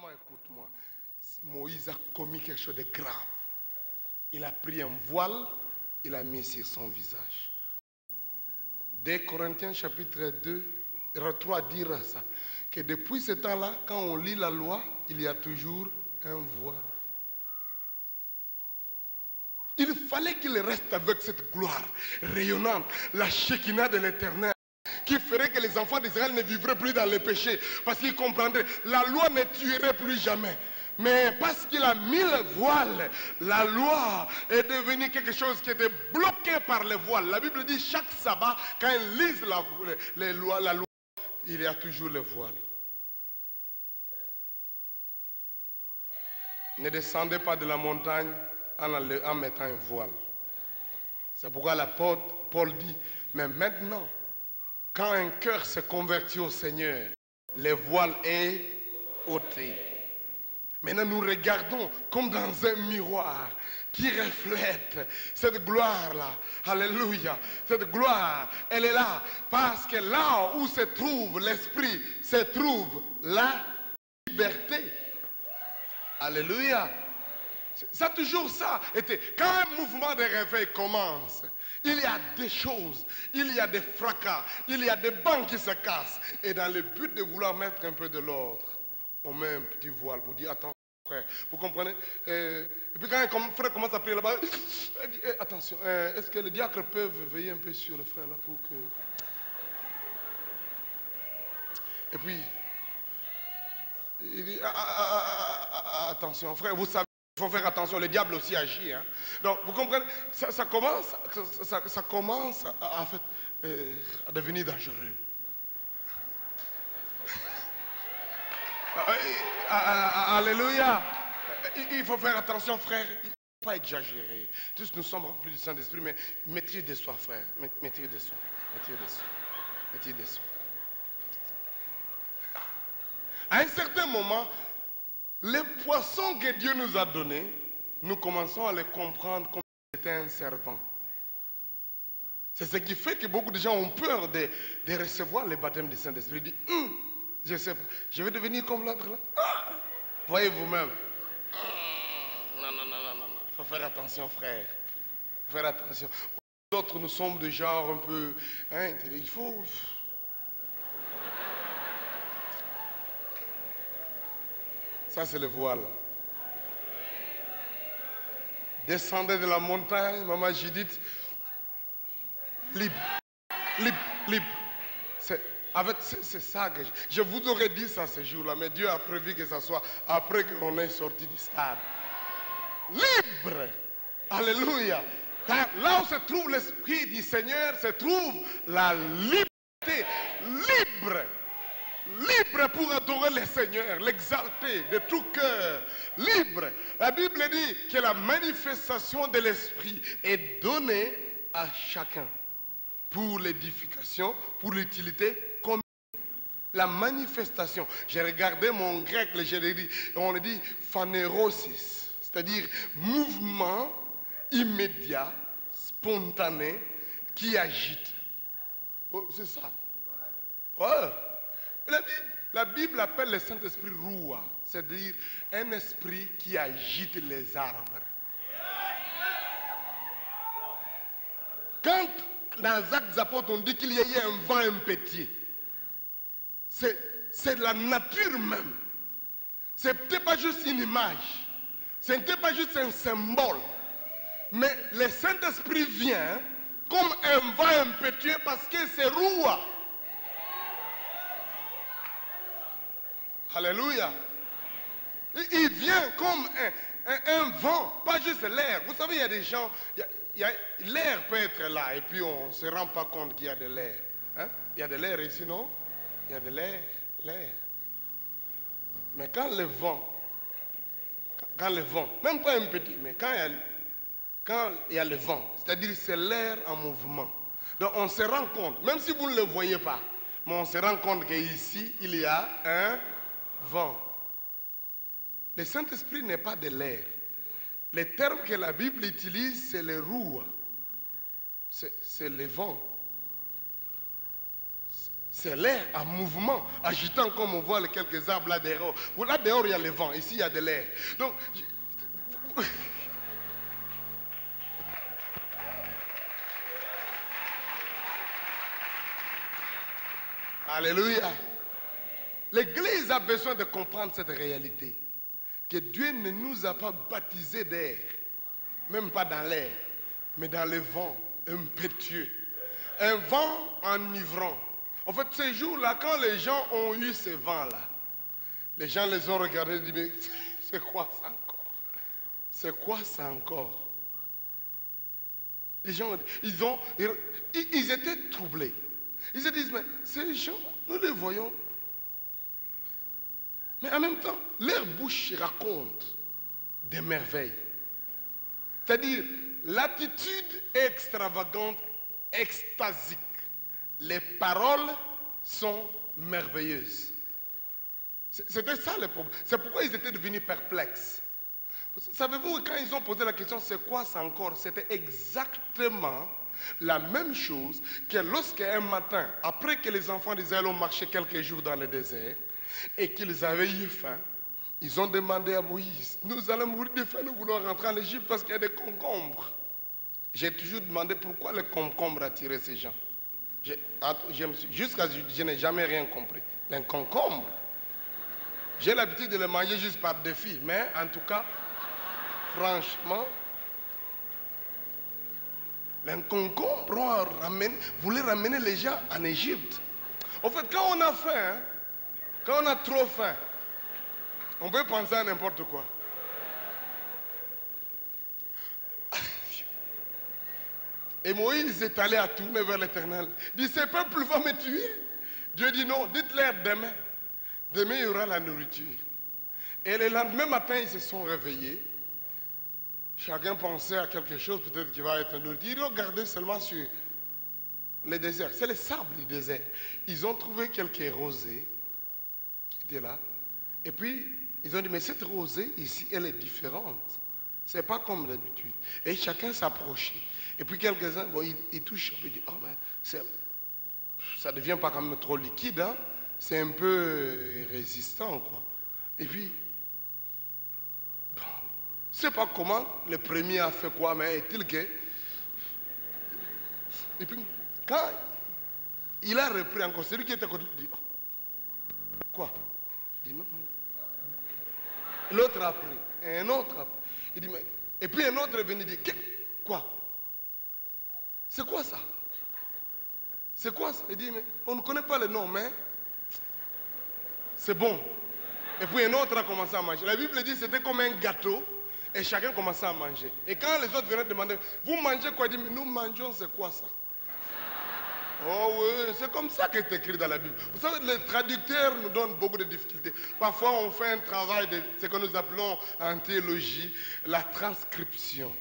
Enfant, écoute-moi. Moïse a commis quelque chose de grave. Il a pris un voile, il a mis sur son visage. Dès Corinthiens chapitre 3 dira ça. Que depuis ce temps-là, quand on lit la loi, il y a toujours un voile. Il fallait qu'il reste avec cette gloire rayonnante, la Shekinah de l'Éternel, qui ferait que les enfants d'Israël ne vivraient plus dans le péché. Parce qu'ils comprendraient, la loi ne tuerait plus jamais. Mais parce qu'il a mis le voile, la loi est devenue quelque chose qui était bloqué par le voile. La Bible dit chaque sabbat, quand ils lisent la loi, il y a toujours le voile. Ne descendez pas de la montagne en mettant un voile. C'est pourquoi l'apôtre Paul dit, mais maintenant, quand un cœur se convertit au Seigneur, le voile est ôté. Maintenant, nous regardons comme dans un miroir qui reflète cette gloire-là. Alléluia. Cette gloire, elle est là. Parce que là où se trouve l'esprit, se trouve la liberté. Alléluia. C'est toujours ça. Quand un mouvement de réveil commence, il y a des choses, il y a des fracas, il y a des bancs qui se cassent. Et dans le but de vouloir mettre un peu de l'ordre, on met un petit voile pour dire, attends frère, vous comprenez? Et puis quand un frère commence à prier là-bas, il dit, attention, est-ce que les diacres peuvent veiller un peu sur le frère là pour que... Et puis, il dit, attention frère, vous savez, il faut faire attention, le diable aussi agit. Hein? Donc vous comprenez, ça commence à, en fait, à devenir dangereux. Alléluia. Il faut faire attention, frère. Il ne faut pas exagérer. Tous nous sommes remplis du Saint-Esprit, mais maîtrise de soi, frère. Maîtrise de soi. Maîtrise de soi. Maîtrise de soi. À un certain moment, les poissons que Dieu nous a donnés, nous commençons à les comprendre comme si c'était un serpent. C'est ce qui fait que beaucoup de gens ont peur de recevoir le baptême du Saint-Esprit. Ils disent, je ne sais pas, je vais devenir comme l'autre là. Voyez vous-même. Non. Il faut faire attention, frère. Il faut faire attention. D'autres, nous sommes de genre un peu... Hein, il faut... Ça, c'est le voile. Descendez de la montagne, maman Judith. Libre. C'est ça que je vous aurais dit ça ce jour-là, mais Dieu a prévu que ça soit après qu'on est sorti du stade. Libre. Alléluia. Car là où se trouve l'Esprit du Seigneur, se trouve la liberté. Libre. Libre pour adorer le Seigneur, l'exalter de tout cœur. Libre. La Bible dit que la manifestation de l'Esprit est donnée à chacun pour l'édification, pour l'utilité commune. La manifestation. J'ai regardé mon grec, on le dit phanérosis, c'est-à-dire mouvement immédiat, spontané, qui agite. Oh, c'est ça. Ouais. La Bible appelle le Saint-Esprit Roua, c'est-à-dire un esprit qui agite les arbres. Quand dans les Actes des Apôtres on dit qu'il y a eu un vent impétueux, c'est la nature même. Ce n'était pas juste une image, ce n'était pas juste un symbole, mais le Saint-Esprit vient comme un vent impétueux parce que c'est Roua. Alléluia. Il vient comme un vent, pas juste l'air. Vous savez, il y a des gens, l'air peut être là et puis on ne se rend pas compte qu'il y a de l'air. Hein? Il y a de l'air ici, non? Il y a de l'air. Mais quand le vent, même pas un petit, mais quand il y a le vent, c'est-à-dire c'est l'air en mouvement. Donc on se rend compte, même si vous ne le voyez pas, mais on se rend compte qu'ici, il y a un vent. Le Saint-Esprit n'est pas de l'air. Le terme que la Bible utilise, c'est le roua. C'est le vent. C'est l'air en mouvement, agitant comme on voit les quelques arbres là dehors. Là dehors, il y a le vent, ici, il y a de l'air. Donc, alléluia. L'Église a besoin de comprendre cette réalité. Que Dieu ne nous a pas baptisés d'air, même pas dans l'air, mais dans le vent impétueux. Un vent enivrant. En fait, ces jours-là, quand les gens ont eu ces vents-là, les gens les ont regardés et dit, mais c'est quoi ça encore? C'est quoi ça encore? Les gens, ils étaient troublés. Ils se disent, mais ces gens, nous les voyons. Mais en même temps, leur bouche raconte des merveilles. C'est-à-dire, l'attitude extravagante, extasique. Les paroles sont merveilleuses. C'était ça le problème. C'est pourquoi ils étaient devenus perplexes. Savez-vous, quand ils ont posé la question, c'est quoi ça encore? C'était exactement la même chose que lorsqu'un matin, après que les enfants d'Israël ont marché quelques jours dans le désert, et qu'ils avaient eu faim, ils ont demandé à Moïse, nous allons mourir de faim, nous voulons rentrer en Égypte parce qu'il y a des concombres. J'ai toujours demandé pourquoi les concombres attiraient ces gens. Jusqu'à je n'ai jamais rien compris. Les concombres, j'ai l'habitude de les manger juste par défi, mais en tout cas, franchement, les concombres voulaient ramener les gens en Égypte. En fait, quand on a faim, quand on a trop faim, on peut penser à n'importe quoi. Et Moïse est allé à tourner vers l'Éternel. Il dit, ce peuple va me tuer. Dieu dit non, dites-leur demain. Demain, il y aura la nourriture. Et le lendemain matin, ils se sont réveillés. Chacun pensait à quelque chose, peut-être qui va être la nourriture. Ils regardaient seulement sur le désert. C'est le sable du désert. Ils ont trouvé quelques rosées qui étaient là. Et puis, ils ont dit, mais cette rosée ici, elle est différente. C'est pas comme d'habitude. Et chacun s'approchait. Et puis quelques-uns, bon, ils touchent, ils disent, oh ben, ça ne devient pas quand même trop liquide, hein? C'est un peu résistant, quoi. Et puis, bon, je ne sais pas comment, le premier a fait quoi, mais est-il que... Et puis, quand il a repris encore, celui qui était à côté, il dit, oh, quoi? Il dit non. L'autre a pris, et un autre a pris. Il dit, mais... Et puis un autre est venu dire, quoi? C'est quoi ça? C'est quoi ça? Il dit, mais on ne connaît pas le nom, mais c'est bon. Et puis un autre a commencé à manger. La Bible dit que c'était comme un gâteau, et chacun commençait à manger. Et quand les autres venaient demander, vous mangez quoi? Il dit, mais nous mangeons, c'est quoi ça? Oh oui, c'est comme ça que c'est écrit dans la Bible. Vous savez, les traducteurs nous donnent beaucoup de difficultés. Parfois, on fait un travail de ce que nous appelons en théologie la transcription.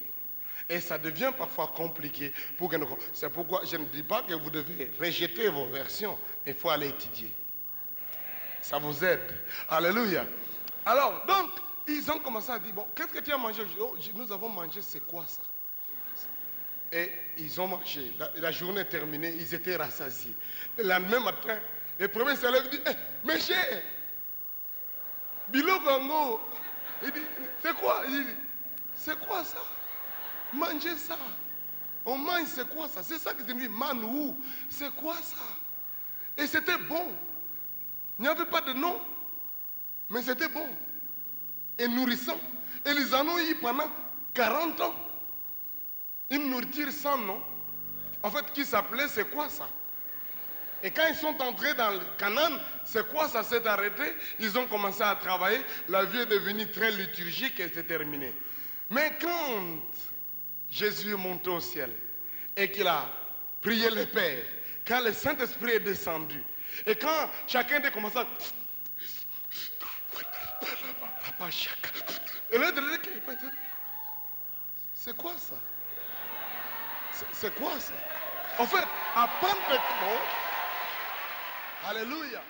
Et ça devient parfois compliqué pour que nous... C'est pourquoi je ne dis pas que vous devez rejeter vos versions, mais il faut aller étudier. Ça vous aide. Alléluia. Alors, donc, ils ont commencé à dire, bon, qu'est-ce que tu as mangé? Oh, nous avons mangé, c'est quoi ça? Et ils ont marché. La journée est terminée, ils étaient rassasiés. Le lendemain matin, le premier se lève et dit, monsieur, Bilo Congo. Il dit, c'est quoi? Il dit, c'est quoi ça? Mangez ça. On mange, c'est quoi ça? C'est ça qui dit, manou. C'est quoi ça? Et c'était bon. Il n'y avait pas de nom, mais c'était bon. Et nourrissant. Et ils en ont eu pendant 40 ans. Une nourriture sans nom, en fait, qui s'appelait c'est quoi ça? Et quand ils sont entrés dans le Canaan, c'est quoi ça s'est arrêté? Ils ont commencé à travailler, la vie est devenue très liturgique et c'est terminé. Mais quand Jésus est monté au ciel et qu'il a prié le Père, quand le Saint-Esprit est descendu, et quand chacun a commencé à... Et l'autre dit, c'est quoi ça? C'est quoi ça? En fait, à Pentecôte, alléluia.